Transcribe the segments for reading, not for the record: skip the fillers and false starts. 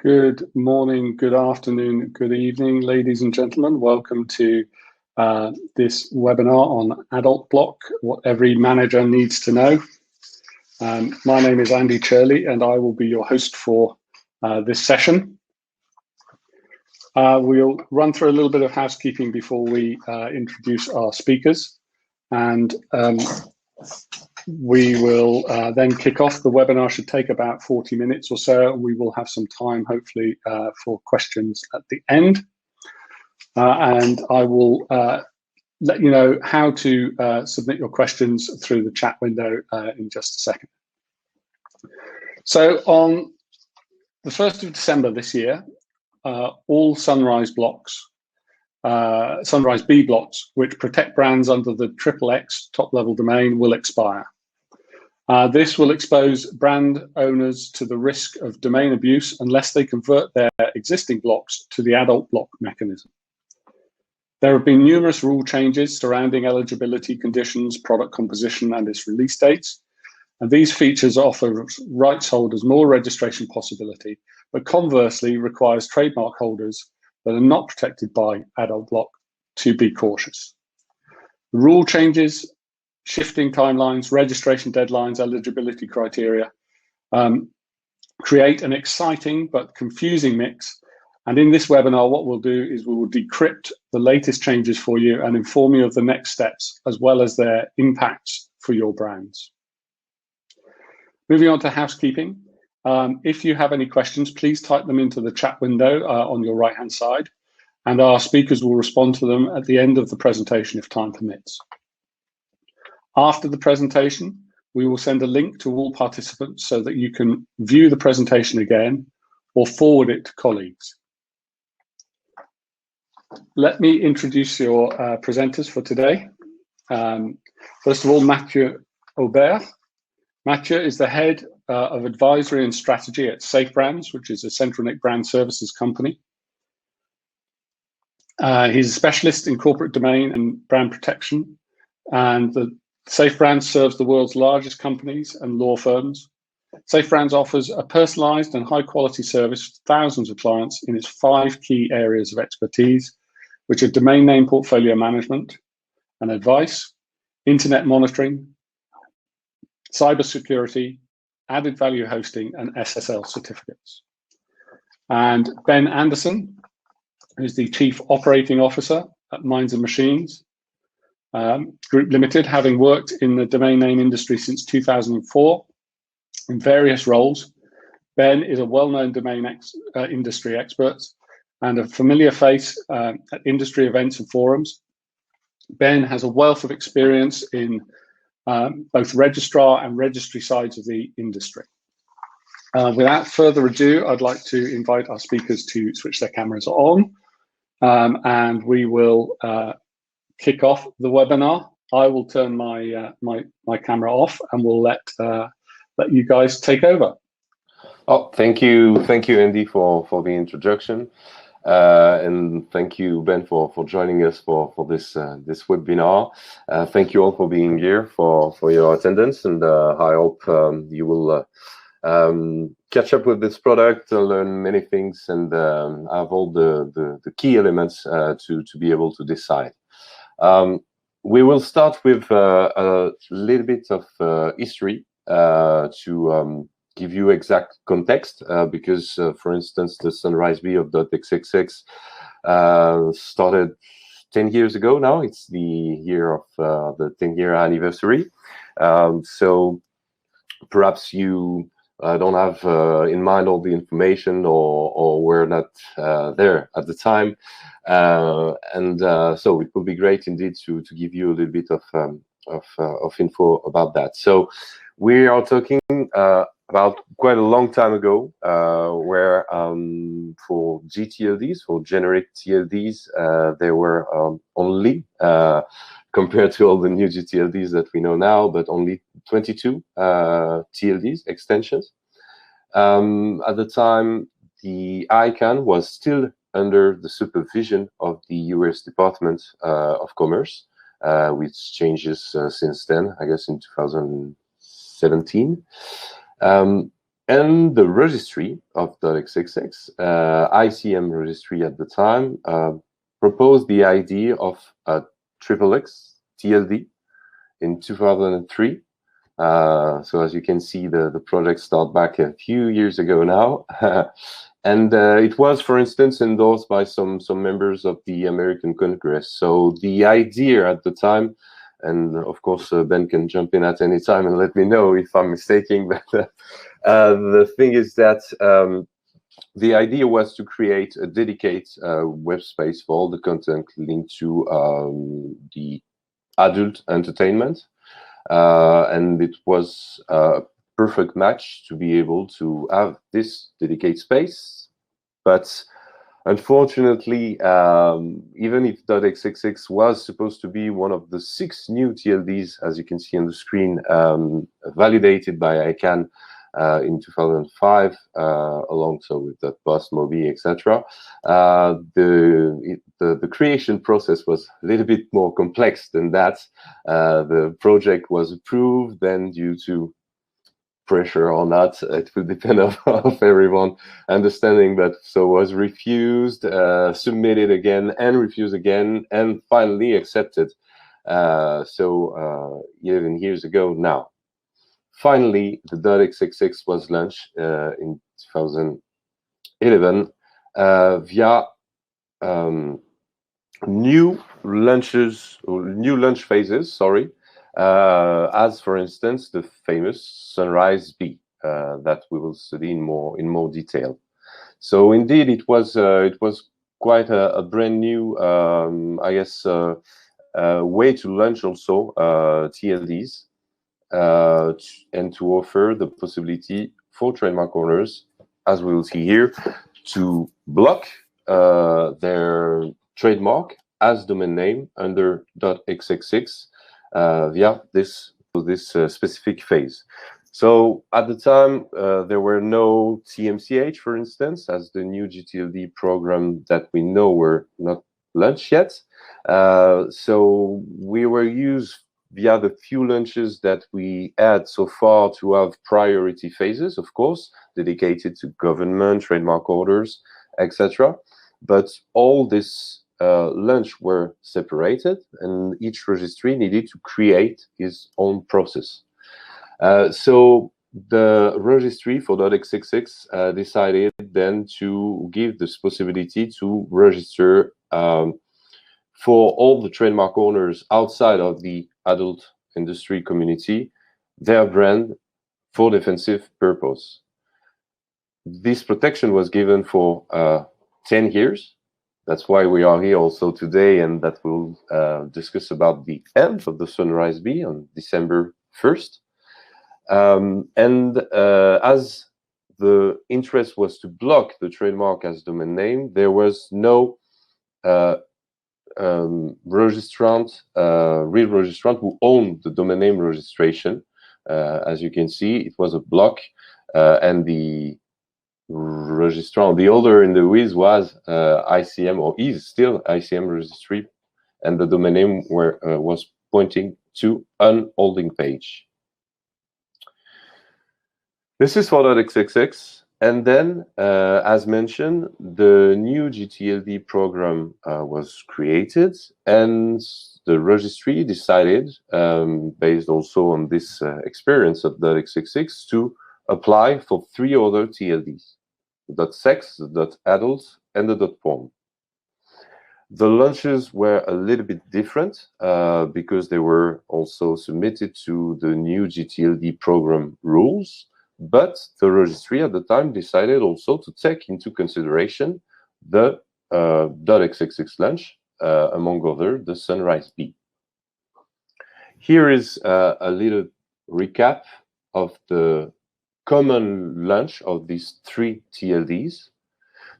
Good morning, good afternoon, good evening, ladies and gentlemen. Welcome to this webinar on AdultBlock, what every manager needs to know. My name is Andy Churley and I will be your host for this session. We'll run through a little bit of housekeeping before we introduce our speakers, and we will then kick off. The webinar should take about 40 minutes or so. We will have some time, hopefully, for questions at the end. And I will let you know how to submit your questions through the chat window in just a second. So on the 1st of December this year, all Sunrise blocks, Sunrise B blocks, which protect brands under the XXX top-level domain, will expire. This will expose brand owners to the risk of domain abuse unless they convert their existing blocks to the AdultBlock mechanism. There have been numerous rule changes surrounding eligibility conditions, product composition, and its release dates. And these features offer rights holders more registration possibility, but conversely requires trademark holders that are not protected by AdultBlock to be cautious. The rule changes, shifting timelines, registration deadlines, eligibility criteria create an exciting but confusing mix. And in this webinar, what we'll do is we will decrypt the latest changes for you and inform you of the next steps, as well as their impacts for your brands. Moving on to housekeeping. If you have any questions, please type them into the chat window on your right-hand side, and our speakers will respond to them at the end of the presentation if time permits. After the presentation, we will send a link to all participants so that you can view the presentation again or forward it to colleagues. Let me introduce your presenters for today. First of all, Mathieu Aubert. Mathieu is the head of advisory and strategy at Safe Brands, which is a Centronic brand services company. He's a specialist in corporate domain and brand protection, and the Safe Brands serves the world's largest companies and law firms. Safe Brands offers a personalized and high quality service to thousands of clients in its 5 key areas of expertise, which are domain name portfolio management and advice, internet monitoring, cybersecurity, added value hosting, and SSL certificates. And Ben Anderson, who's the Chief Operating Officer at Minds and Machines Group Limited, having worked in the domain name industry since 2004 in various roles. Ben is a well-known domain industry expert and a familiar face at industry events and forums. Ben has a wealth of experience in both registrar and registry sides of the industry. Without further ado, I'd like to invite our speakers to switch their cameras on, and we will kick off the webinar. I will turn my my camera off, and we'll let you guys take over. Oh, thank you, Andy, for the introduction, and thank you, Ben, for joining us for this this webinar. Thank you all for being here, for your attendance, and I hope you will catch up with this product, learn many things, and have all the key elements to be able to decide. We will start with a little bit of history to give you exact context, because, for instance, the Sunrise B of .xxx started 10 years ago now. It's the year of the 10-year anniversary. So perhaps you don't have in mind all the information, or were not there at the time. So it would be great indeed to give you a little bit of info about that. So we are talking about quite a long time ago, where for GTLDs, for generic TLDs, there were only, compared to all the new GTLDs that we know now, but only 22 TLDs, extensions. At the time, the ICANN was still under the supervision of the US Department of Commerce, which changes since then, I guess in 2017. And the registry of .xxx, ICM registry at the time, proposed the idea of a XXX TLD in 2003. So as you can see, the project started back a few years ago now. And it was, for instance, endorsed by some members of the American Congress. So the idea at the time, and of course, Ben can jump in at any time and let me know if I'm mistaken, but the thing is that the idea was to create a dedicated web space for all the content linked to the adult entertainment. And it was a perfect match to be able to have this dedicated space. But unfortunately, even if .xxx was supposed to be one of the 6 new TLDs, as you can see on the screen, validated by ICANN in 2005, alongside with that Boss, Mobi, etc. The creation process was a little bit more complex than that. The project was approved, then due to pressure or not, it will depend of everyone understanding that, so was refused, submitted again and refused again, and finally accepted. So 11 years ago now. Finally, the .xxx was launched in 2011 via new launch phases, sorry, as for instance the famous Sunrise B that we will study in more detail. So indeed, it was quite a brand new, I guess, way to launch also TLDs. And to offer the possibility for trademark owners, as we will see here, to block their trademark as domain name under .xxx via this specific phase. So at the time, there were no TMCH, for instance, as the new GTLD program that we know were not launched yet. So we were used via the few launches that we had so far to have priority phases, of course, dedicated to government, trademark orders, etc. But all this launch were separated, and each registry needed to create its own process. So the registry for .xxx decided then to give this possibility to register for all the trademark owners outside of the adult industry community, their brand for defensive purpose. This protection was given for 10 years. That's why we are here also today, and that we'll discuss about the end of the Sunrise B on December 1st. And as the interest was to block the trademark as domain name, there was no registrant, real registrant who owned the domain name registration. As you can see, it was a block, and the registrant, the holder in the WIS was ICM, or is still ICM registry, and the domain name was pointing to an holding page. This is for .xxx. And then, as mentioned, the new GTLD program was created, and the registry decided, based also on this experience of .xxx, to apply for 3 other TLDs: the .sex, the .adult, and the .porn. The launches were a little bit different because they were also submitted to the new GTLD program rules. But the registry at the time decided also to take into consideration the .xxx launch, among other, the Sunrise B. Here is a little recap of the common launch of these 3 TLDs.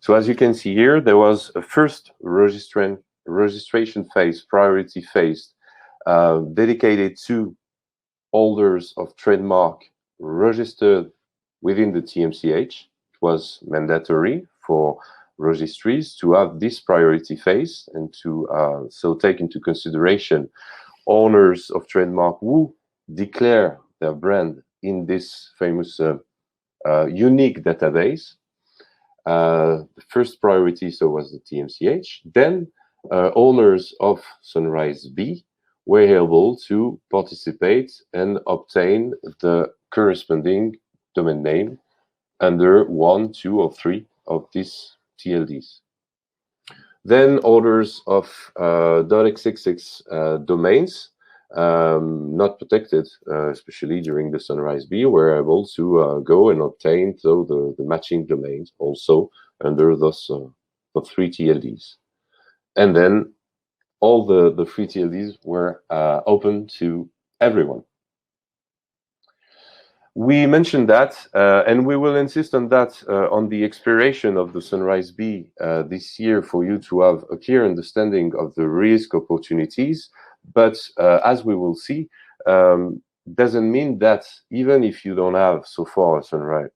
So as you can see here, there was a first registration phase, priority phase, dedicated to holders of trademark registered within the TMCH. It was mandatory for registries to have this priority phase and to so take into consideration owners of trademark who declare their brand in this famous unique database. The first priority was the TMCH. Then owners of Sunrise B were able to participate and obtain the corresponding domain name under 1, 2, or 3 of these TLDs. Then orders of .xxx domains not protected, especially during the Sunrise B, were able to go and obtain the matching domains also under those the 3 TLDs. And then all the 3 TLDs were open to everyone. We mentioned that, and we will insist on that on the expiration of the Sunrise B this year for you to have a clear understanding of the risk opportunities. But as we will see, doesn't mean that even if you don't have so far a Sunrise,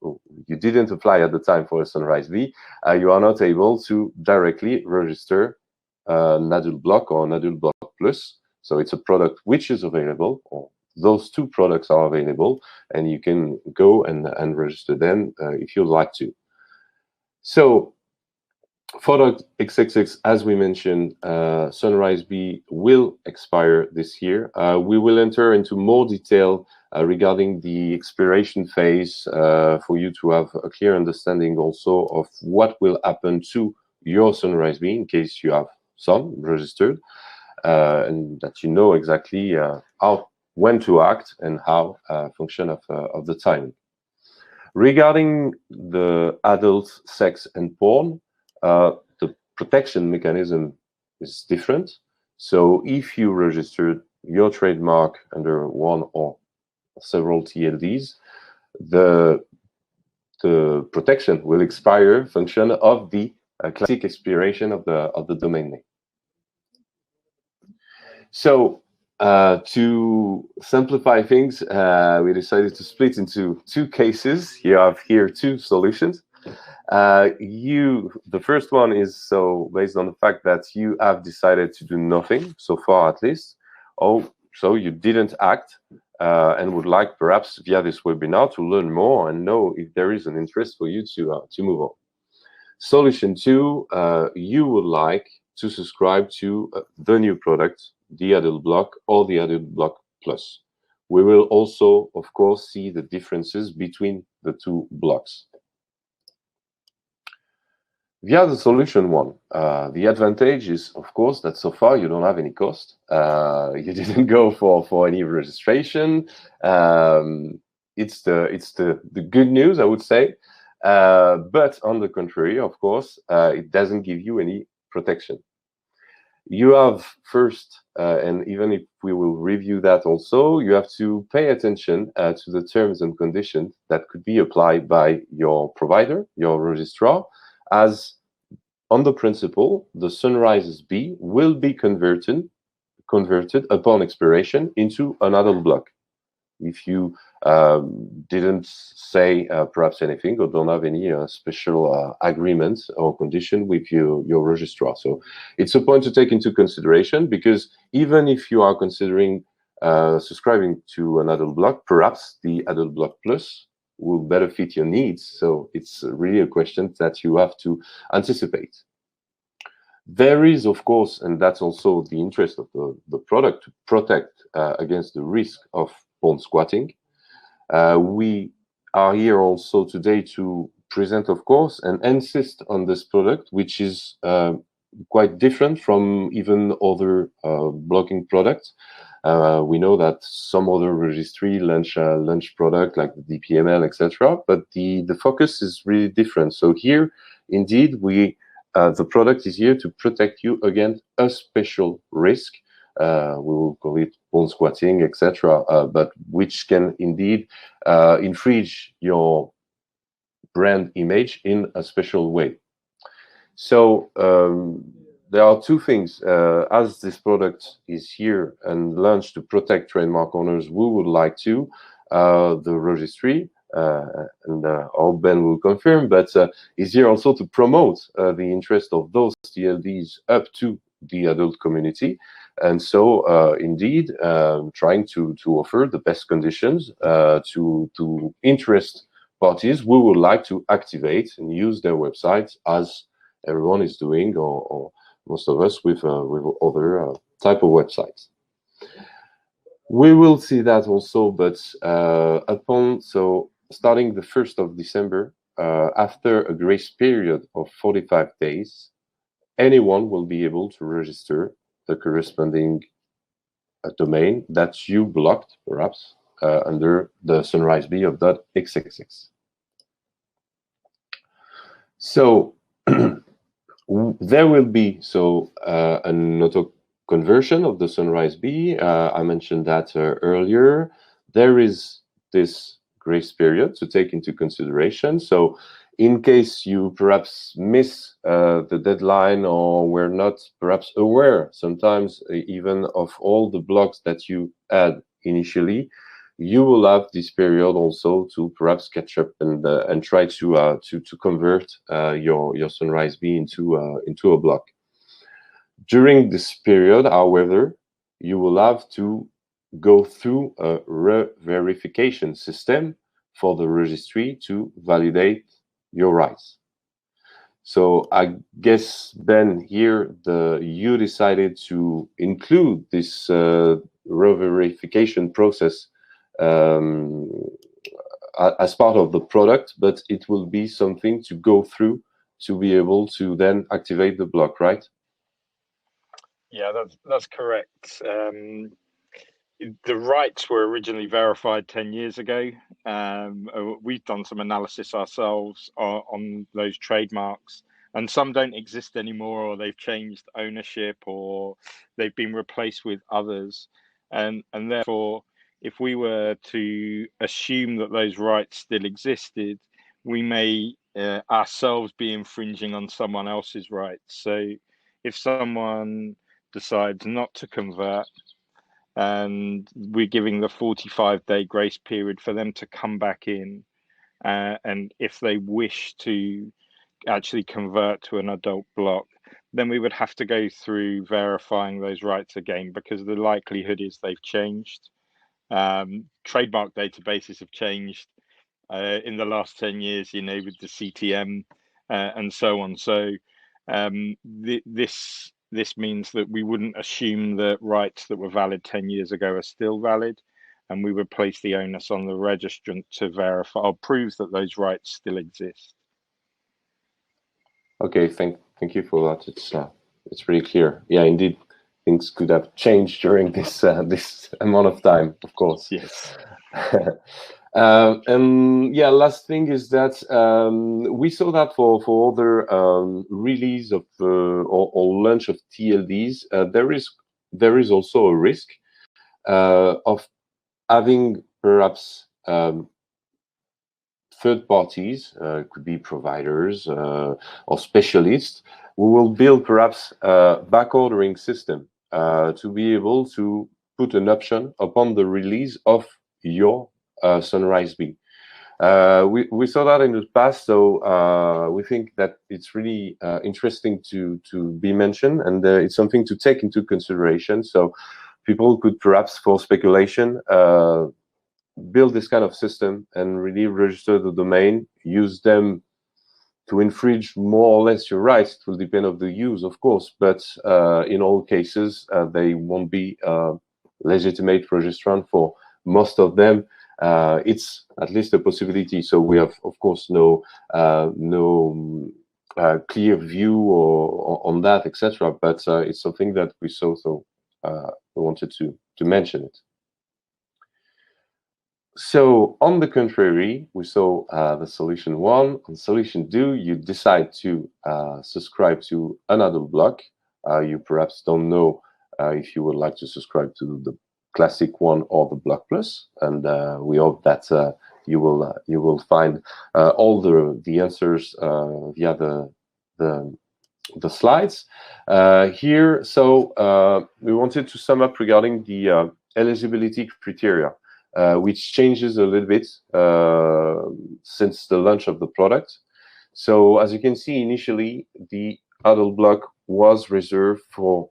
you didn't apply at the time for a Sunrise B, you are not able to directly register an AdultBlock or an AdultBlock Plus. So it's a product which is available, or those 2 products are available, and you can go and register them if you'd like to. So for .xxx, as we mentioned, Sunrise B will expire this year. We will enter into more detail regarding the expiration phase for you to have a clear understanding also of what will happen to your Sunrise B in case you have some registered, and that you know exactly when to act and how function of the timing. Regarding the adult sex and porn, the protection mechanism is different. So if you registered your trademark under 1 or several TLDs, the protection will expire function of the classic expiration of the domain name. So to simplify things, we decided to split into 2 cases. You have here 2 solutions. The first one is based on the fact that you have decided to do nothing so far, at least. So you didn't act and would like perhaps via this webinar to learn more and know if there is an interest for you to move on. Solution 2, you would like to subscribe to the new product, the AdultBlock or the AdultBlock Plus. We will also, of course, see the differences between the 2 blocks. Via the solution 1, the advantage is, of course, that so far you don't have any cost. You didn't go for any registration. It's the good news, I would say. But on the contrary, of course, it doesn't give you any protection. You have first, and even if we will review that also, you have to pay attention to the terms and conditions that could be applied by your provider, your registrar, as on the principle, the Sunrise B will be converted upon expiration into an AdultBlock. If you didn't say perhaps anything or don't have any special agreements or condition with your registrar. So it's a point to take into consideration, because even if you are considering subscribing to an AdultBlock, perhaps the AdultBlock Plus will better fit your needs. So it's really a question that you have to anticipate. There is, of course, and that's also the interest of the product, to protect against the risk of porn squatting. We are here also today to present, of course, and insist on this product, which is quite different from even other blocking products. We know that some other registry launch product like the DPML, etc., but the focus is really different. So here, indeed, the product is here to protect you against a special risk. We will call it porn squatting, etc., but which can indeed infringe your brand image in a special way. So there are 2 things. As this product is here and launched to protect trademark owners, we would like to, the registry, and all Ben will confirm, but is here also to promote the interest of those TLDs up to the adult community. And so indeed trying to offer the best conditions to interest parties, we would like to activate and use their websites, as everyone is doing, or most of us with other type of websites. We will see that also, but starting the 1st of December, after a grace period of 45 days, anyone will be able to register the corresponding domain that you blocked, perhaps, under the sunriseb of .xxx. So there will be an auto conversion of the sunriseb. I mentioned that earlier. There is this grace period to take into consideration. So in case you perhaps miss the deadline, or were not perhaps aware sometimes even of all the blocks that you had initially, you will have this period also to perhaps catch up and try to convert your sunriseb into a block. During this period, however, you will have to go through a re-verification system for the registry to validate your rights. So I guess, Ben, here you decided to include this re-verification process as part of the product, but it will be something to go through to be able to then activate the block, right? Yeah, that's correct. The rights were originally verified 10 years ago. We've done some analysis ourselves on those trademarks, and some don't exist anymore, or they've changed ownership, or they've been replaced with others. And therefore, if we were to assume that those rights still existed, we may ourselves be infringing on someone else's rights. So if someone decides not to convert, and we're giving the 45-day grace period for them to come back in, and if they wish to actually convert to an AdultBlock, then we would have to go through verifying those rights again, because the likelihood is they've changed. Trademark databases have changed in the last 10 years, with the CTM and so on. So this means that we wouldn't assume that rights that were valid 10 years ago are still valid, and we would place the onus on the registrant to verify or prove that those rights still exist. Okay, thank you for that. It's pretty clear. Yeah, indeed, things could have changed during this amount of time, of course. Yes. And yeah, last thing is that we saw that for other release of or launch of TLDs, there is also a risk of having perhaps third parties, could be providers or specialists, who will build perhaps a back ordering system to be able to put an option upon the release of your sunriseb. We saw that in the past, so we think that it's really interesting to be mentioned, and it's something to take into consideration. So people could perhaps, for speculation, build this kind of system and really register the domain, use them to infringe more or less your rights. It will depend on the use, of course, but in all cases, they won't be legitimate registrant for most of them. It's at least a possibility. So we have, of course, no clear view on that, etc. But it's something that we saw, so we wanted to mention it. So on the contrary, we saw the solution 1. On solution 2, you decide to subscribe to another block. You perhaps don't know if you would like to subscribe to the classic one or the Block Plus, and we hope that you will find all the answers via the slides here. So we wanted to sum up regarding the eligibility criteria, which changes a little bit since the launch of the product. So as you can see, initially the AdultBlock was reserved for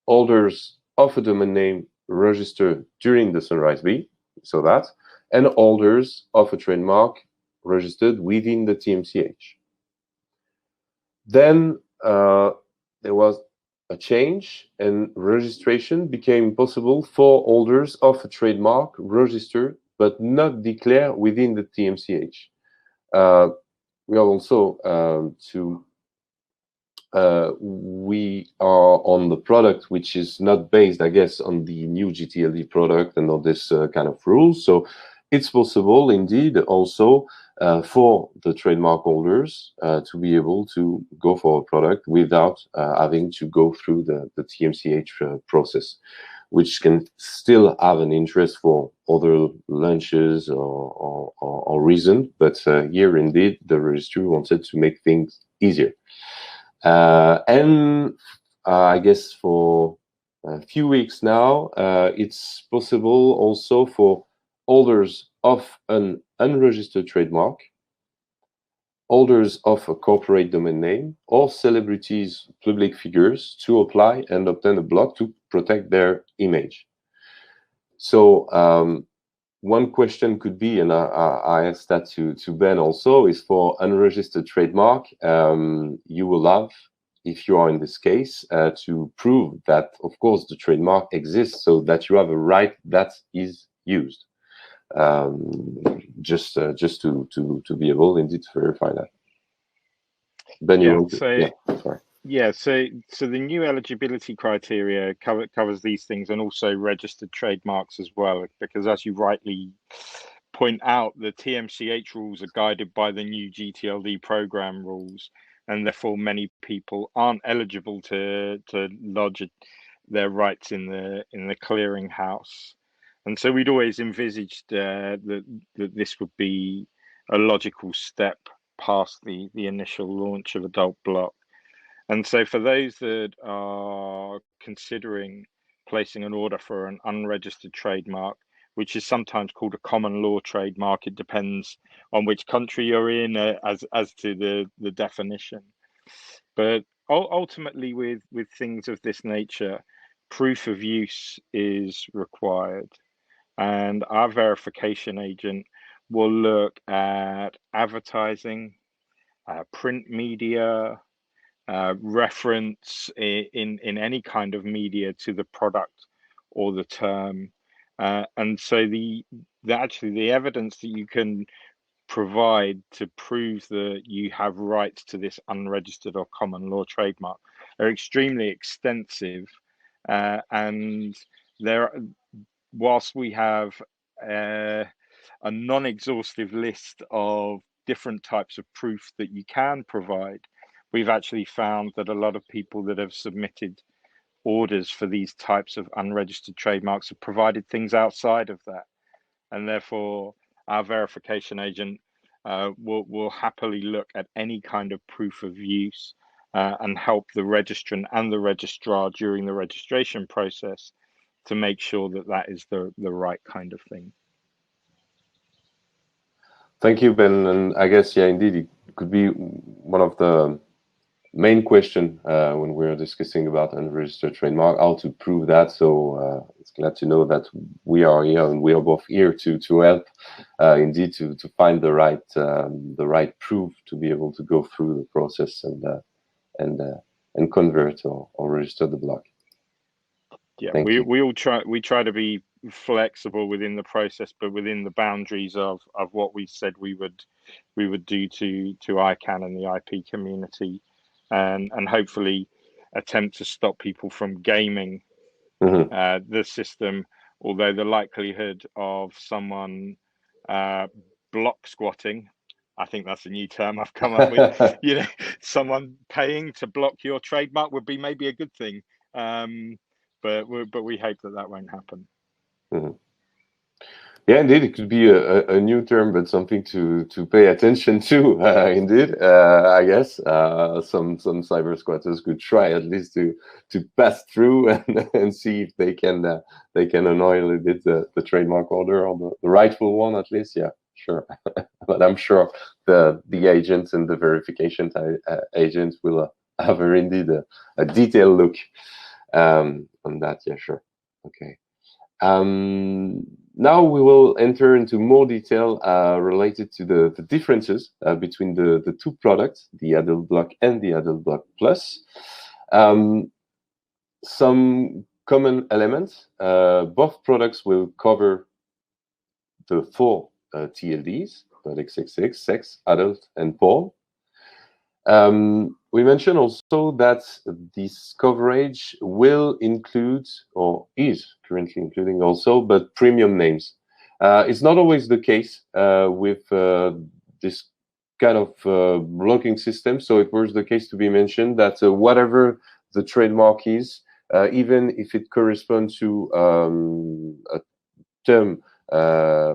holders of a domain name registered during the sunriseb, so that, and holders of a trademark registered within the TMCH. Then there was a change, and registration became possible for holders of a trademark registered but not declared within the TMCH. We are also we are on the product which is not based, I guess, on the new GTLD product and all this kind of rules. So it's possible indeed also for the trademark holders to be able to go for a product without having to go through the TMCH process, which can still have an interest for other launches or reason. But here indeed the registry wanted to make things easier. And I guess for a few weeks now, it's possible also for holders of an unregistered trademark, holders of a corporate domain name, or celebrities, public figures to apply and obtain a block to protect their image. So one question could be, and I asked that to Ben also, is for unregistered trademark, you will have, if you are in this case, to prove that, of course, the trademark exists, so that you have a right that is used. Just to be able indeed to verify that. Ben, Yeah, you want to? so Yeah, sorry. yeah, so the new eligibility criteria covers these things, and also registered trademarks as well, because as you rightly point out, the TMCH rules are guided by the new GTLD program rules, and therefore many people aren't eligible to lodge their rights in the clearinghouse. And so we'd always envisaged that this would be a logical step past the initial launch of AdultBlock. And so for those that are considering placing an order for an unregistered trademark, which is sometimes called a common law trademark, it depends on which country you're in as to the definition. But ultimately with things of this nature, proof of use is required. And our verification agent will look at advertising, print media, reference in any kind of media to the product or the term, and so the evidence that you can provide to prove that you have rights to this unregistered or common law trademark are extremely extensive, and there, whilst we have a non-exhaustive list of different types of proof that you can provide, we've actually found that a lot of people that have submitted orders for these types of unregistered trademarks have provided things outside of that. And therefore, our verification agent will happily look at any kind of proof of use and help the registrant and the registrar during the registration process to make sure that that is the right kind of thing. Thank you, Ben. And I guess, yeah, indeed, it could be one of the main question when we're discussing about unregistered trademark, how to prove that. So it's glad to know that we are here, and we are both here to help indeed to find the right proof to be able to go through the process and convert or register the block. Yeah, we try to be flexible within the process, but within the boundaries of what we said we would do to ICANN and the IP community, and hopefully attempt to stop people from gaming the system. Although the likelihood of someone block squatting, I think that's a new term I've come up with, someone paying to block your trademark would be maybe a good thing. But we hope that won't happen. Yeah, indeed, it could be a new term, but something to pay attention to. Indeed, I guess some cyber squatters could try at least to pass through and see if they can annoy a little bit the trademark holder, or the rightful one at least. Yeah, sure. But I'm sure the agents and the verification agents will have indeed a detailed look on that. Yeah, sure. Okay. Now we will enter into more detail related to the differences between the two products, the AdultBlock and the AdultBlock Plus. Some common elements. Both products will cover the 4 TLDs, XXX, sex, adult, and porn. We mentioned also that this coverage will include, or is currently including also, but premium names. It's not always the case with this kind of blocking system. So it was the case to be mentioned that whatever the trademark is, even if it corresponds to a term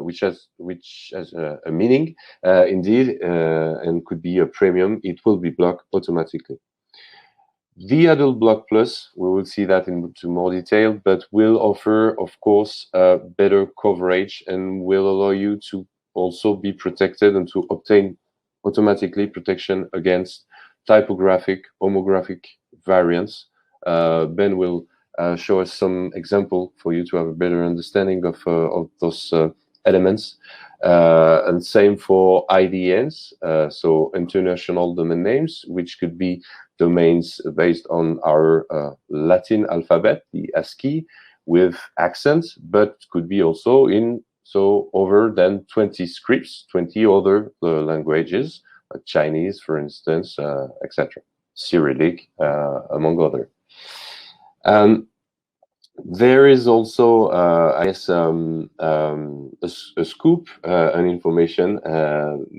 which has a meaning, indeed, and could be a premium, it will be blocked automatically. The AdultBlock Plus, we will see that into more detail, but will offer, of course, better coverage and will allow you to also be protected and to obtain automatically protection against typographic, homographic variants. Ben will show us some example for you to have a better understanding of those elements. And same for IDNs, so international domain names, which could be domains based on our Latin alphabet, the ASCII, with accents, but could be also in over than 20 scripts, 20 other languages, like Chinese, for instance, etc. Cyrillic, among other. There is also, I guess, a scoop, an information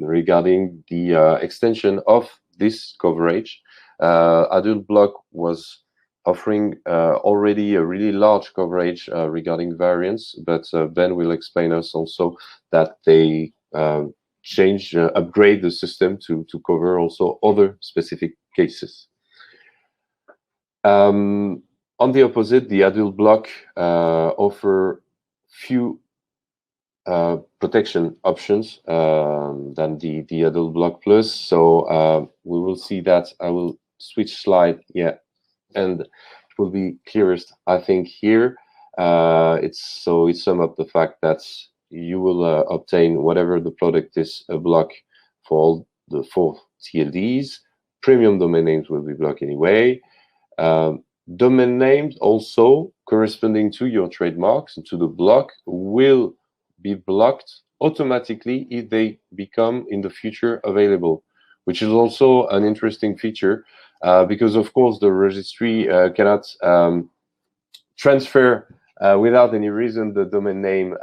regarding the extension of this coverage. AdultBlock was offering already a really large coverage regarding variants, but Ben will explain us also that they upgrade the system to cover also other specific cases. On the opposite, the AdultBlock offer few protection options than the AdultBlock Plus. So we will see that. I will switch slide, yeah, and it will be clearest, I think, here. It sums up the fact that you will obtain whatever the product is a block for all the 4 TLDs. Premium domain names will be blocked anyway. Domain names also corresponding to your trademarks and to the block will be blocked automatically if they become in the future available, which is also an interesting feature because, of course, the registry cannot transfer without any reason the domain name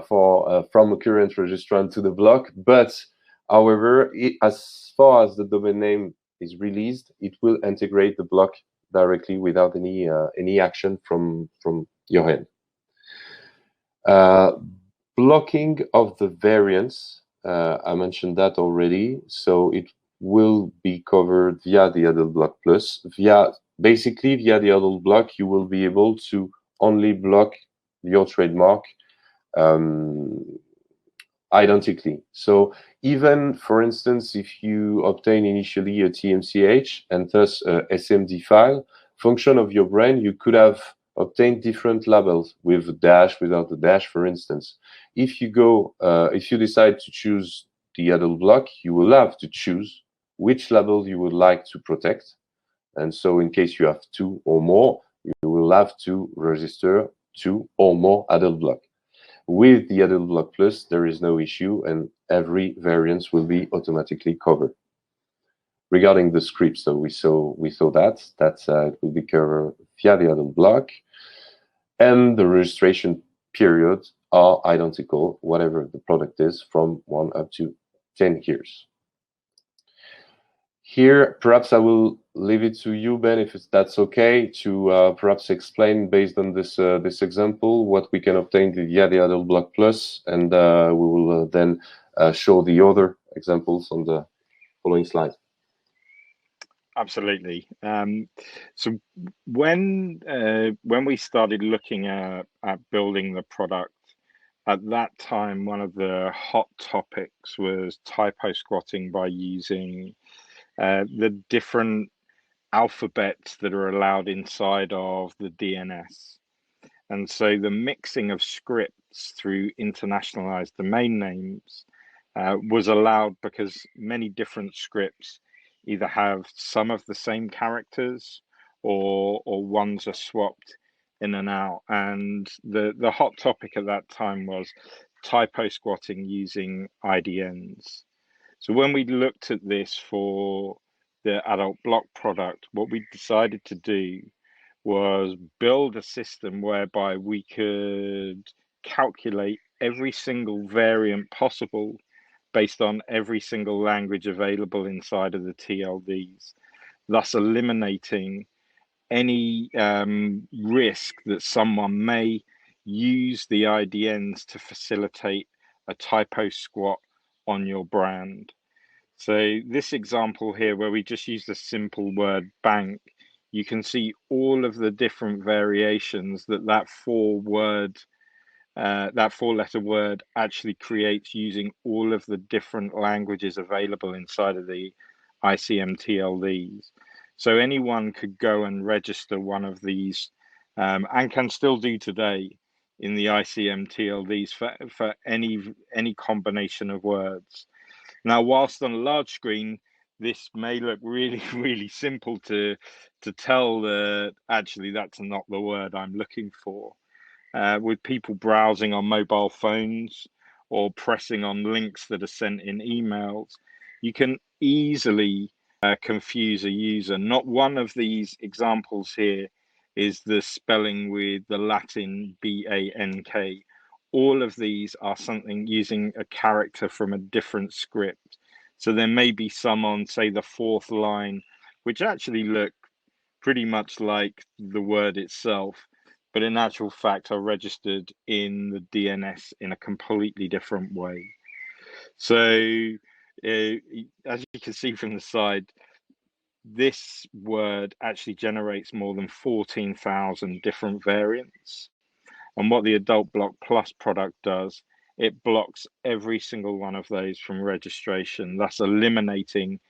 from a current registrant to the block. But, however, as far as the domain name is released, it will integrate the block directly without any action from your end. Blocking of the variants, I mentioned that already. So it will be covered via the AdultBlock Plus. Basically, via the AdultBlock, you will be able to only block your trademark identically. So even, for instance, if you obtain initially a TMCH and thus a SMD file, function of your brand, you could have obtained different labels with a dash, without a dash, for instance. If you decide to choose the AdultBlock, you will have to choose which label you would like to protect. And so in case you have 2 or more, you will have to register 2 or more AdultBlock. With the AdultBlock Plus, there is no issue, and every variance will be automatically covered. Regarding the scripts, so we saw that it will be covered via the AdultBlock, and the registration periods are identical, whatever the product is, from 1 up to 10 years. Here, perhaps I will leave it to you, Ben, if that's okay, to perhaps explain based on this example what we can obtain via the AdultBlock Plus, and we will then show the other examples on the following slide. Absolutely. So when we started looking at building the product, at that time, one of the hot topics was typo squatting by using the different alphabets that are allowed inside of the DNS. And so the mixing of scripts through internationalized domain names was allowed because many different scripts either have some of the same characters or ones are swapped in and out. And the hot topic at that time was typo squatting using IDNs. So when we looked at this for the AdultBlock product, what we decided to do was build a system whereby we could calculate every single variant possible based on every single language available inside of the TLDs, thus eliminating any risk that someone may use the IDNs to facilitate a typo squat on your brand. So this example here, where we just use the simple word bank, you can see all of the different variations that four-letter word actually creates using all of the different languages available inside of the ICM TLDs. So anyone could go and register one of these, and can still do today in the ICM TLDs for any combination of words. Now, whilst on a large screen, this may look really, really simple to tell that actually that's not the word I'm looking for. With people browsing on mobile phones or pressing on links that are sent in emails, you can easily confuse a user. Not one of these examples here is the spelling with the Latin BANK. All of these are something using a character from a different script. So there may be some on, say, the fourth line, which actually look pretty much like the word itself, but in actual fact are registered in the DNS in a completely different way. So as you can see from the side, this word actually generates more than 14,000 different variants. And what the AdultBlock Plus product does, it blocks every single one of those from registration, thus eliminating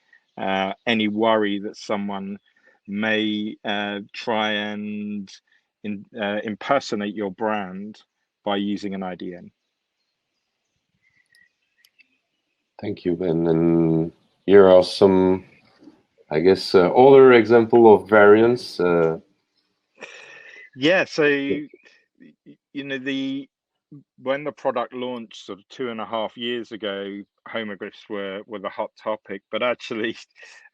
any worry that someone may try and impersonate your brand by using an IDN. Thank you, Ben. And here are some, I guess, other example of variants. Yeah, so when the product launched sort of 2.5 years ago, homogriphs were the hot topic. But actually,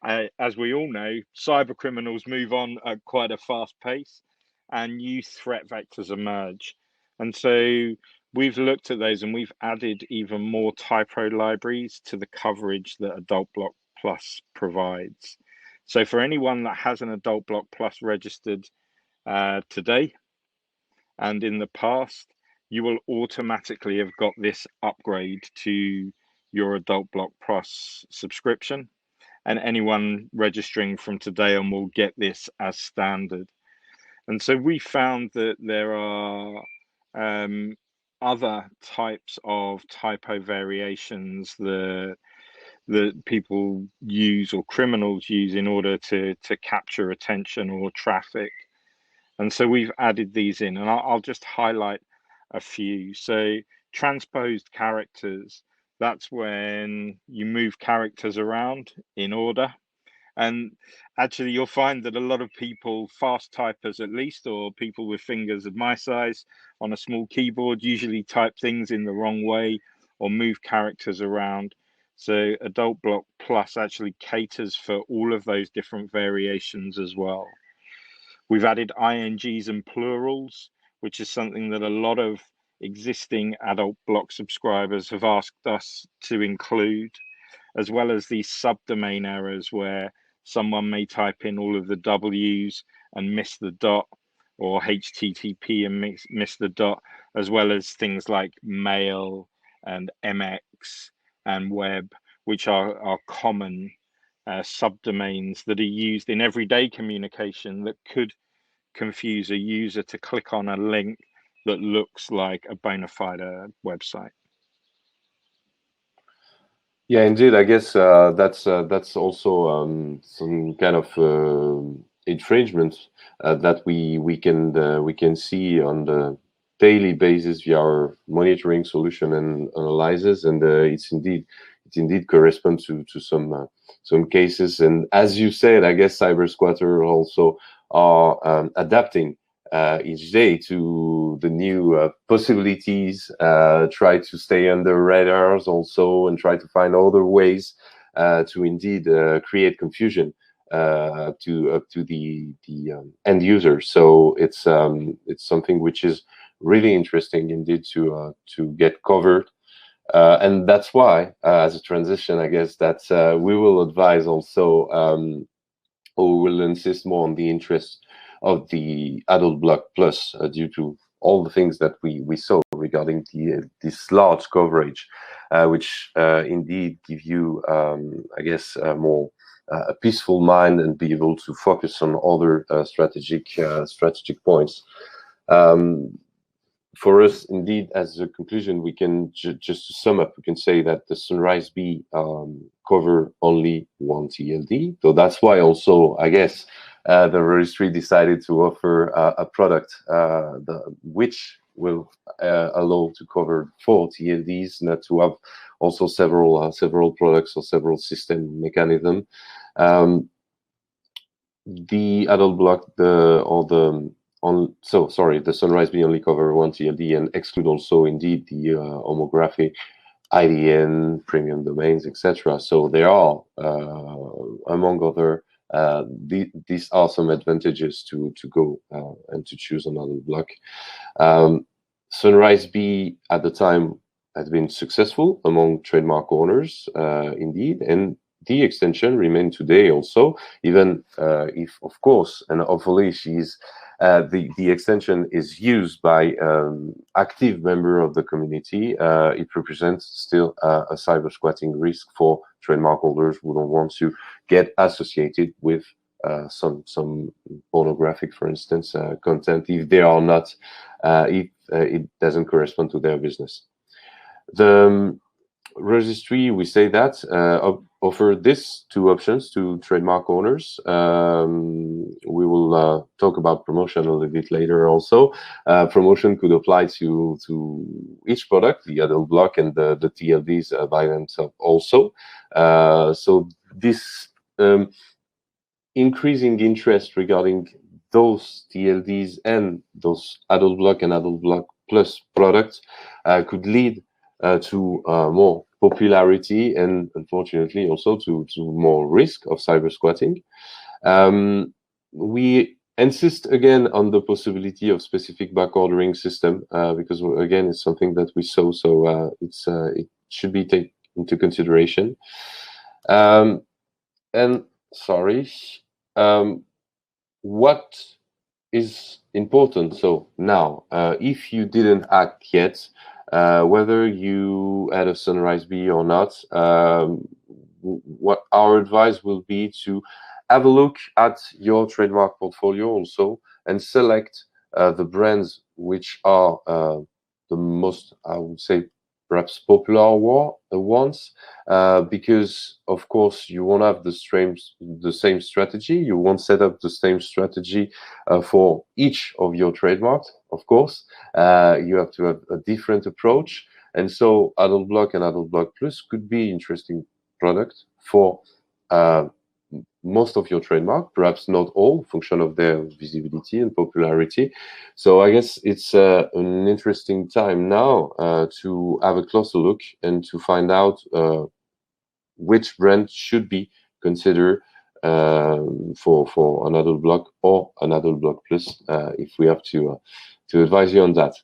as we all know, cyber criminals move on at quite a fast pace, and new threat vectors emerge. And so we've looked at those, and we've added even more typo libraries to the coverage that AdultBlock Plus provides. So for anyone that has an AdultBlock Plus registered today and in the past, you will automatically have got this upgrade to your AdultBlock Plus subscription, and anyone registering from today on will get this as standard. And so we found that there are other types of typo variations that people use or criminals use in order to capture attention or traffic. And so we've added these in, and I'll just highlight a few. So transposed characters, that's when you move characters around in order. And actually, you'll find that a lot of people, fast typers at least, or people with fingers of my size on a small keyboard, usually type things in the wrong way or move characters around. So AdultBlock Plus actually caters for all of those different variations as well. We've added INGs and plurals, which is something that a lot of existing AdultBlock subscribers have asked us to include, as well as these subdomain errors where someone may type in all of the W's and miss the dot, or HTTP and miss the dot, as well as things like mail and MX and web, which are common subdomains that are used in everyday communication that could confuse a user to click on a link that looks like a bona fide website. Yeah, indeed. I guess that's also some kind of infringement that we can see on the daily basis via our monitoring solution and analyzes, and it indeed corresponds to some cases. And as you said, I guess cyber squatters also are adapting each day to the new possibilities, try to stay under radars also, and try to find other ways to indeed create confusion up to the end user. So it's something which is really interesting indeed to get covered. And that's why, as a transition, I guess that we will advise also, or we will insist more on the interest of the AdultBlock Plus due to all the things that we saw regarding this large coverage, which indeed give you, I guess, more a peaceful mind and be able to focus on other strategic points. For us, indeed, as a conclusion, we can just to sum up, we can say that the Sunrise B cover only one TLD. So that's why also, I guess, the registry decided to offer a product which will allow to cover 4 TLDs, not to have also several products or several system mechanism. The AdultBlock, the Sunrise B only cover one TLD and exclude also indeed the homography, IDN, premium domains, etc. So there are, among other, these are some advantages to go and to choose an AdultBlock. Sunrise B at the time has been successful among trademark owners, indeed, and the extension remained today also, even if, of course, and hopefully the extension is used by active member of the community. It represents still a cyber squatting risk for trademark holders who don't want to get associated with some pornographic, for instance, content if they are not, if it doesn't correspond to their business. The registry, we say that, offer these 2 options to trademark owners. We will talk about promotion a little bit later also. Promotion could apply to each product, the AdultBlock and the TLDs by themselves also. So this increasing interest regarding those TLDs and those AdultBlock and AdultBlock Plus products could lead to more popularity and unfortunately also to more risk of cyber squatting. We insist again on the possibility of specific back ordering system because again it's something that we saw, so it should be taken into consideration. And sorry, what is important? So now, if you didn't act yet, whether you had a Sunrise B or not, what our advice will be to have a look at your trademark portfolio also and select the brands which are the most, I would say, perhaps popular ones, because of course you won't have the same strategy. You won't set up the same strategy for each of your trademarks. Of course, you have to have a different approach, and so AdultBlock and AdultBlock Plus could be interesting products for most of your trademark, perhaps not all, function of their visibility and popularity. So I guess it's an interesting time now to have a closer look and to find out which brand should be considered for an AdultBlock or an AdultBlock Plus, if we have to advise you on that.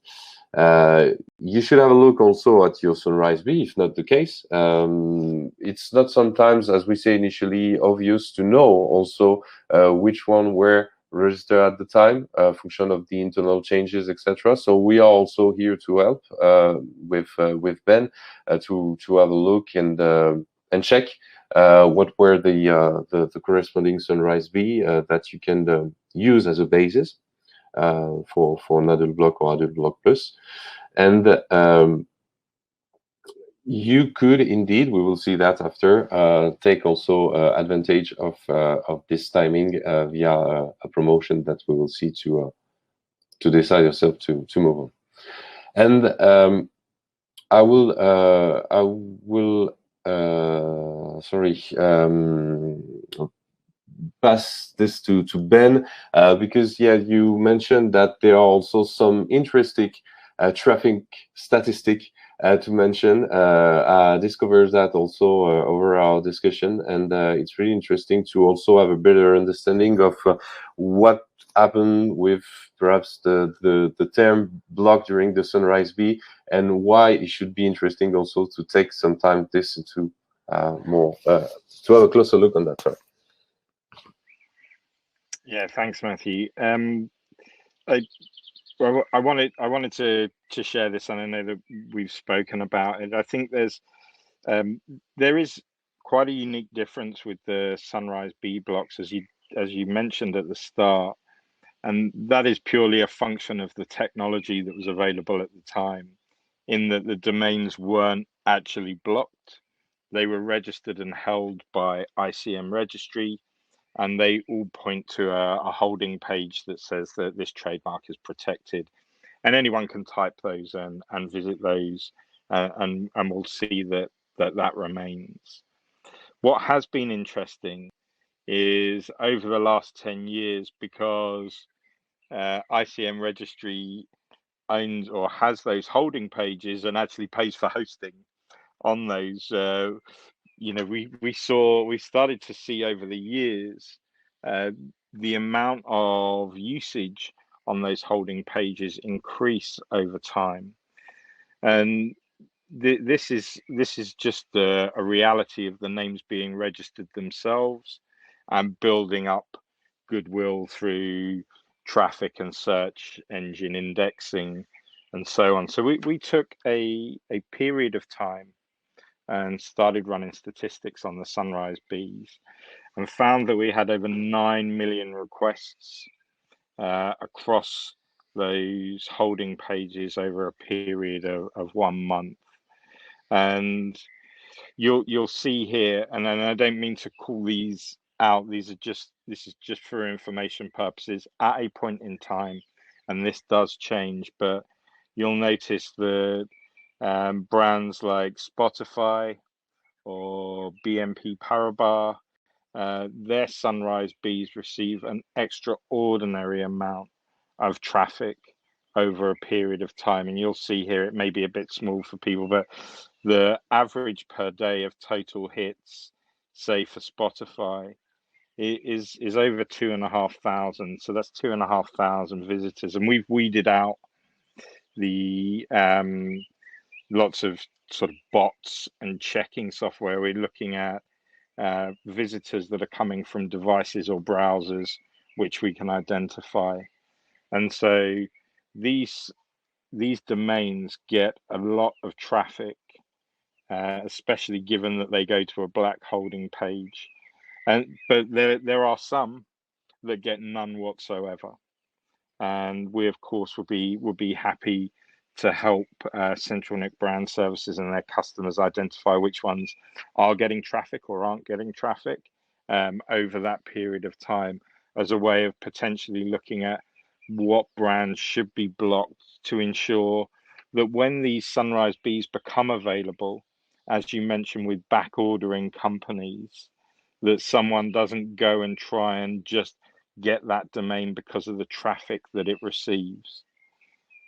You should have a look also at your Sunrise B, if not the case. It's not sometimes, as we say initially, obvious to know also which one were registered at the time, function of the internal changes, etc. So we are also here to help with Ben to have a look and check what were the corresponding Sunrise B that you can use as a basis for an AdultBlock or AdultBlock Plus. And you could indeed, we will see that after, take also advantage of this timing via a promotion that we will see to decide yourself to move on. And I will pass this to Ben, because you mentioned that there are also some interesting traffic statistic to mention. I discovered that also over our discussion, and it's really interesting to also have a better understanding of what happened with perhaps the term block during the Sunrise Bee, and why it should be interesting also to take some time this into more to have a closer look on that. Sorry. Yeah, thanks, Matthew. I wanted to share this, and I know that we've spoken about it. I think there is quite a unique difference with the Sunrise Bee blocks, as you mentioned at the start, and that is purely a function of the technology that was available at the time, in that the domains weren't actually blocked. They were registered and held by ICM registry, and they all point to a holding page that says that this trademark is protected, and anyone can type those and visit those, and we'll see that remains. What has been interesting is over the last 10 years, because ICM registry owns or has those holding pages and actually pays for hosting on those. We started to see over the years the amount of usage on those holding pages increase over time, and this is just a reality of the names being registered themselves and building up goodwill through traffic and search engine indexing and so on. So we took a period of time and started running statistics on the Sunrise Bees, and found that we had over 9 million requests across those holding pages over a period of 1 month. And you'll see here, and then I don't mean to call these out, this is just for information purposes at a point in time, and this does change, but you'll notice that brands like Spotify or BNP Paribas, their Sunrise Bees receive an extraordinary amount of traffic over a period of time. And you'll see here, it may be a bit small for people, but the average per day of total hits, say for Spotify, is over 2,500. So that's 2,500 visitors. And we've weeded out the lots of sort of bots and checking software. We're looking at visitors that are coming from devices or browsers which we can identify. And so these domains get a lot of traffic, especially given that they go to a black holding page. But there are some that get none whatsoever. And we, of course, would be happy to help CentralNIC brand services and their customers identify which ones are getting traffic or aren't getting traffic over that period of time, as a way of potentially looking at what brands should be blocked to ensure that when these Sunrise Bees become available, as you mentioned with back ordering companies, that someone doesn't go and try and just get that domain because of the traffic that it receives.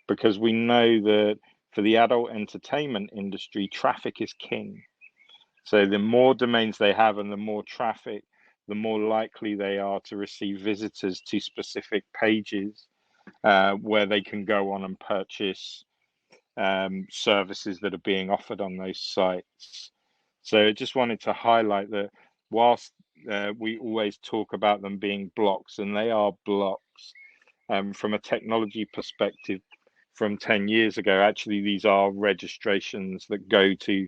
Because we know that for the adult entertainment industry, traffic is king. So the more domains they have and the more traffic, the more likely they are to receive visitors to specific pages where they can go on and purchase services that are being offered on those sites. So I just wanted to highlight that whilst we always talk about them being blocks, and they are blocks, from a technology perspective from 10 years ago, actually these are registrations that go to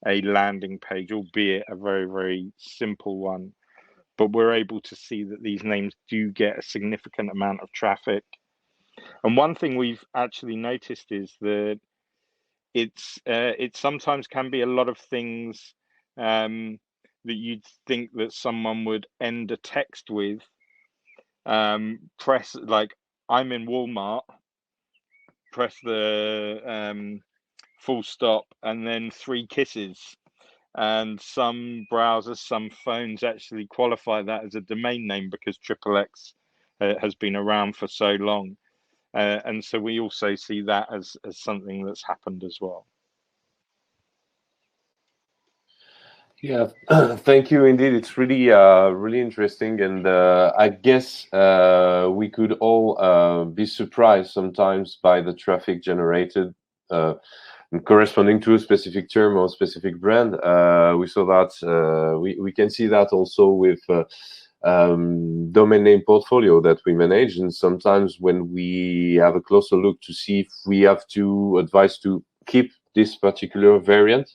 a landing page, albeit a very, very simple one. But we're able to see that these names do get a significant amount of traffic. And one thing we've actually noticed is that it sometimes can be a lot of things that you'd think that someone would end a text with. Press, like, I'm in Walmart, press the full stop, and then 3 kisses. And some browsers, some phones actually qualify that as a domain name because XXX has been around for so long. And so we also see that as something that's happened as well. Yeah, thank you indeed. It's really really interesting, and I guess we could all be surprised sometimes by the traffic generated corresponding to a specific term or specific brand. We saw that we can see that also with domain name portfolio that we manage, and sometimes when we have a closer look to see if we have to advise to keep this particular variant,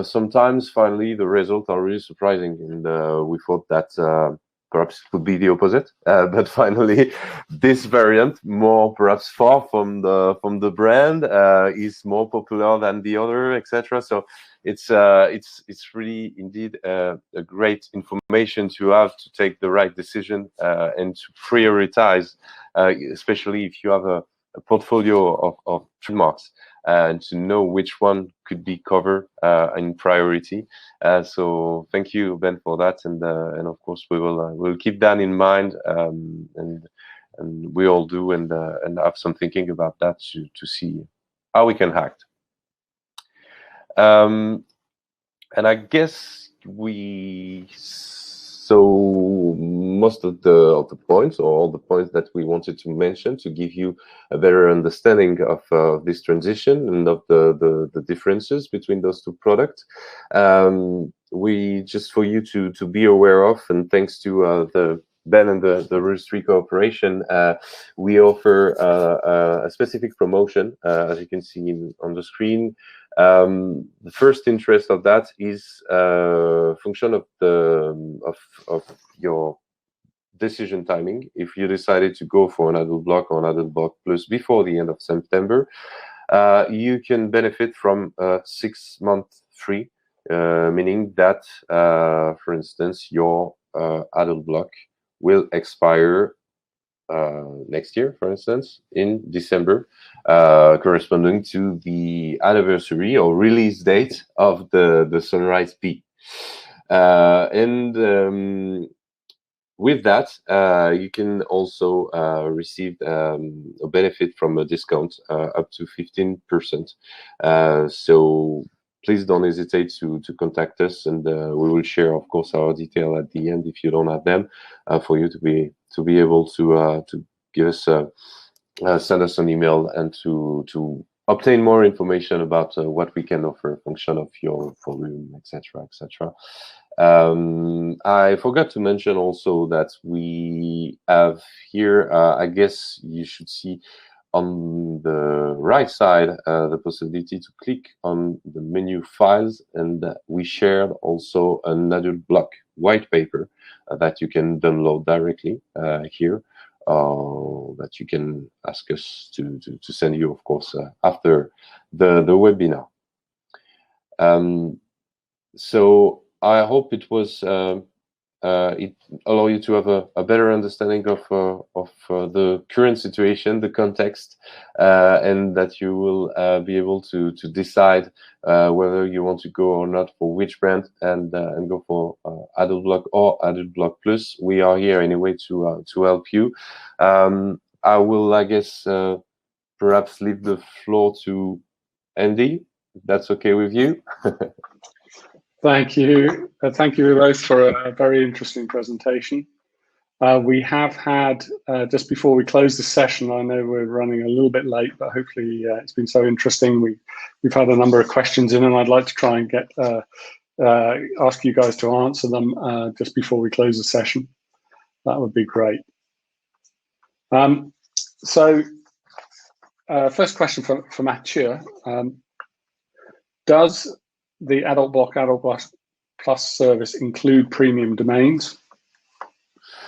sometimes finally the results are really surprising, and we thought that perhaps it would be the opposite, but finally this variant, more perhaps far from the brand, is more popular than the other, etc. So it's really indeed a great information to have to take the right decision and to prioritize, especially if you have a portfolio of trademarks, and to know which one could be covered in priority. So thank you, Ben, for that, and of course we'll keep that in mind, and we all do, and have some thinking about that to see how we can act. And I guess so most of the points, or all the points that we wanted to mention, to give you a better understanding of this transition and of the differences between those two products. We just for you to be aware of, and thanks to the Ben and the registry cooperation, we offer a specific promotion, as you can see on the screen. The first interest of that is function of your decision timing. If you decided to go for an AdultBlock or an AdultBlock Plus before the end of September, you can benefit from 6 months free, meaning that, for instance, your AdultBlock will expire next year, for instance, in December, corresponding to the anniversary or release date of the Sunrise P. And with that, you can also receive a benefit from a discount up to 15%. So please don't hesitate to contact us, and we will share, of course, our detail at the end if you don't have them, for you to be able to give us send us an email and to obtain more information about what we can offer, function of your volume, etc., etc. I forgot to mention also that we have here, I guess you should see on the right side the possibility to click on the menu files, and we shared also an AdultBlock white paper that you can download directly here, that you can ask us to send you, of course, after the webinar. So I hope it was it allow you to have a better understanding of the current situation, the context, and that you will be able to decide whether you want to go or not for which brand, and go for AdultBlock or AdultBlock Plus. We are here anyway to help you. I will, I guess, perhaps leave the floor to Andy, if that's okay with you. Thank you. Thank you both for a very interesting presentation. We have had, just before we close the session, I know we're running a little bit late, but hopefully it's been so interesting. We've had a number of questions in, and I'd like to try and get ask you guys to answer them just before we close the session. That would be great. So first question for Mathieu. Does the AdultBlock Plus service include premium domains?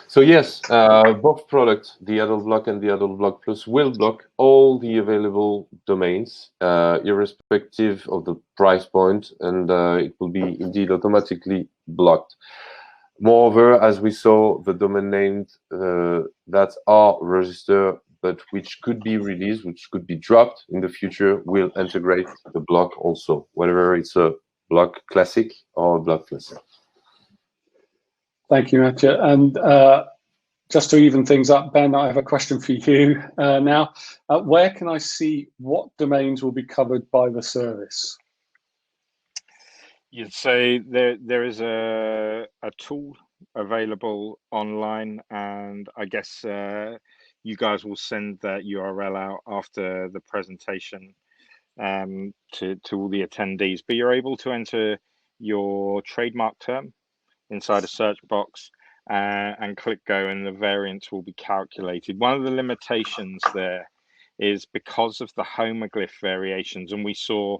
So yes, both products, the AdultBlock and the AdultBlock Plus, will block all the available domains, irrespective of the price point, and it will be indeed automatically blocked. Moreover, as we saw, the domain names that are registered but which could be released, which could be dropped in the future, will integrate the block also, whether it's a block classic or a block classic. Thank you, Mathieu. And just to even things up, Ben, I have a question for you now. Where can I see what domains will be covered by the service? You'd say there is a tool available online, and I guess you guys will send that URL out after the presentation to all the attendees. But you're able to enter your trademark term inside a search box and click go, and the variants will be calculated. One of the limitations there is because of the homoglyph variations, and we saw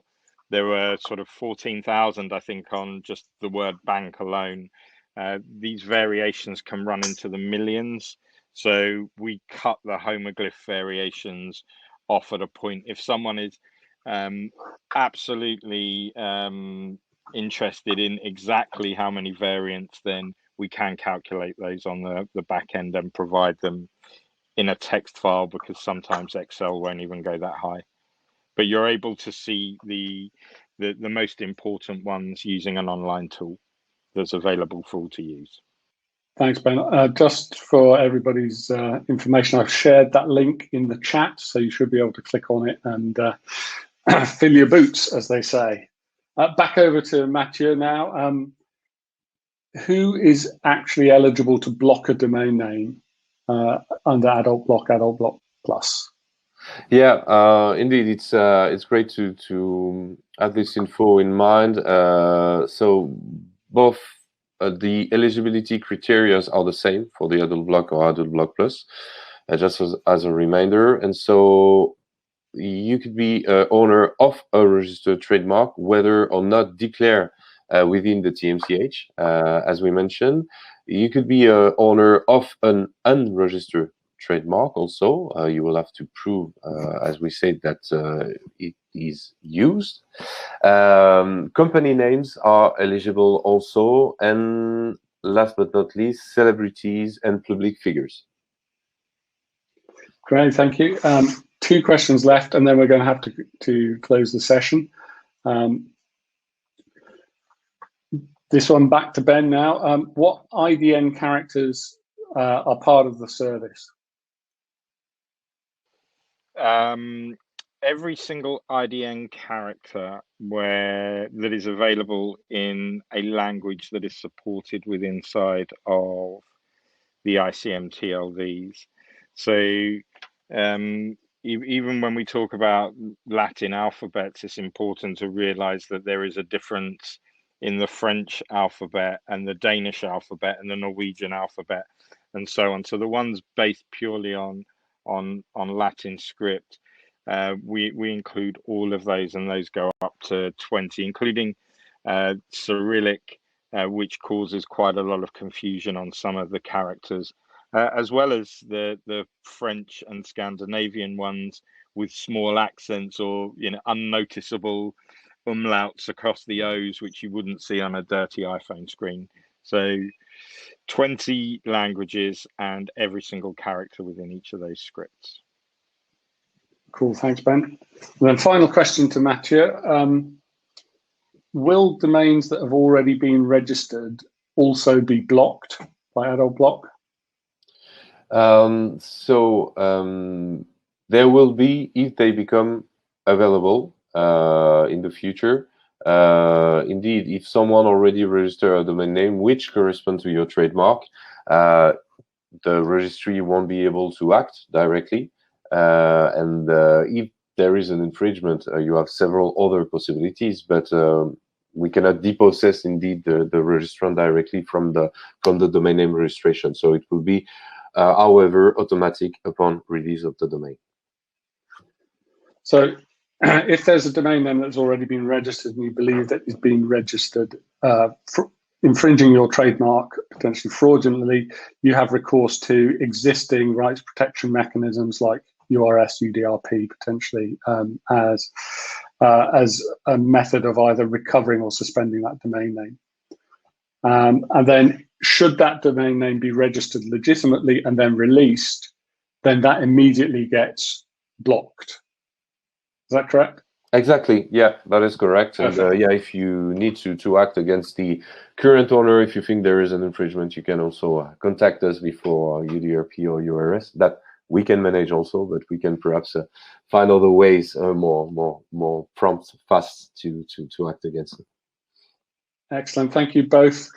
there were sort of 14,000, I think, on just the word bank alone. These variations can run into the millions. So we cut the homoglyph variations off at a point. If someone is absolutely interested in exactly how many variants, then we can calculate those on the back end and provide them in a text file, because sometimes Excel won't even go that high. But you're able to see the most important ones using an online tool that's available for all to use. Thanks, Ben. Just for everybody's information, I've shared that link in the chat, so you should be able to click on it and fill your boots, as they say. Back over to Mathieu now. Who is actually eligible to block a domain name under AdultBlock, AdultBlock Plus? Yeah, indeed, it's great to have this info in mind. So both the eligibility criteria are the same for the AdultBlock or AdultBlock Plus, just as a reminder. And so you could be owner of a registered trademark, whether or not declare within the TMCH, as we mentioned. You could be a owner of an unregistered trademark also. You will have to prove, as we said, that it is used. Company names are eligible also, and last but not least, celebrities and public figures. Great, thank you. 2 questions left, and then we're going to have to close the session. This one back to Ben now. What IDN characters are part of the service? Every single IDN character that is available in a language that is supported with inside of the ICM TLVs. So even when we talk about Latin alphabets, it's important to realize that there is a difference in the French alphabet and the Danish alphabet and the Norwegian alphabet and so on. So the ones based purely on Latin script, we include all of those, and those go up to 20, including Cyrillic, which causes quite a lot of confusion on some of the characters, as well as the French and Scandinavian ones with small accents or unnoticeable umlauts across the O's, which you wouldn't see on a dirty iPhone screen. So 20 languages and every single character within each of those scripts. Cool, thanks, Ben. And then final question to Mathieu. Will domains that have already been registered also be blocked by AdultBlock? There will be, if they become available in the future. Indeed, if someone already registered a domain name which corresponds to your trademark, the registry won't be able to act directly. And if there is an infringement, you have several other possibilities, but we cannot depossess indeed the registrant directly from the domain name registration. So it will be, however, automatic upon release of the domain. So if there's a domain name that's already been registered and you believe that it's been registered for infringing your trademark, potentially fraudulently, you have recourse to existing rights protection mechanisms like URS, UDRP, potentially as a method of either recovering or suspending that domain name. And then should that domain name be registered legitimately and then released, then that immediately gets blocked. Is that correct? Exactly. Yeah, that is correct. And yeah, if you need to act against the current owner, if you think there is an infringement, you can also contact us before UDRP or URS. That we can manage also, but we can perhaps find other ways, more prompt, fast to act against it. Excellent. Thank you both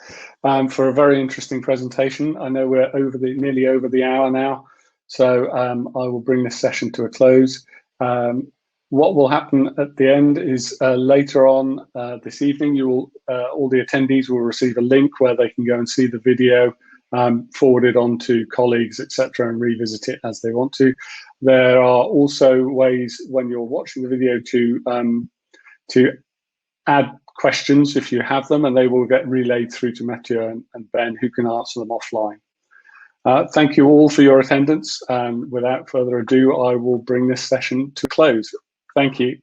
for a very interesting presentation. I know we're nearly over the hour now, so I will bring this session to a close. What will happen at the end is later on this evening, all the attendees will receive a link where they can go and see the video, forwarded on to colleagues, etc., and revisit it as they want to. There are also ways when you're watching the video to add questions if you have them, and they will get relayed through to Mathieu and Ben, who can answer them offline. Thank you all for your attendance. Without further ado, I will bring this session to a close. Thank you.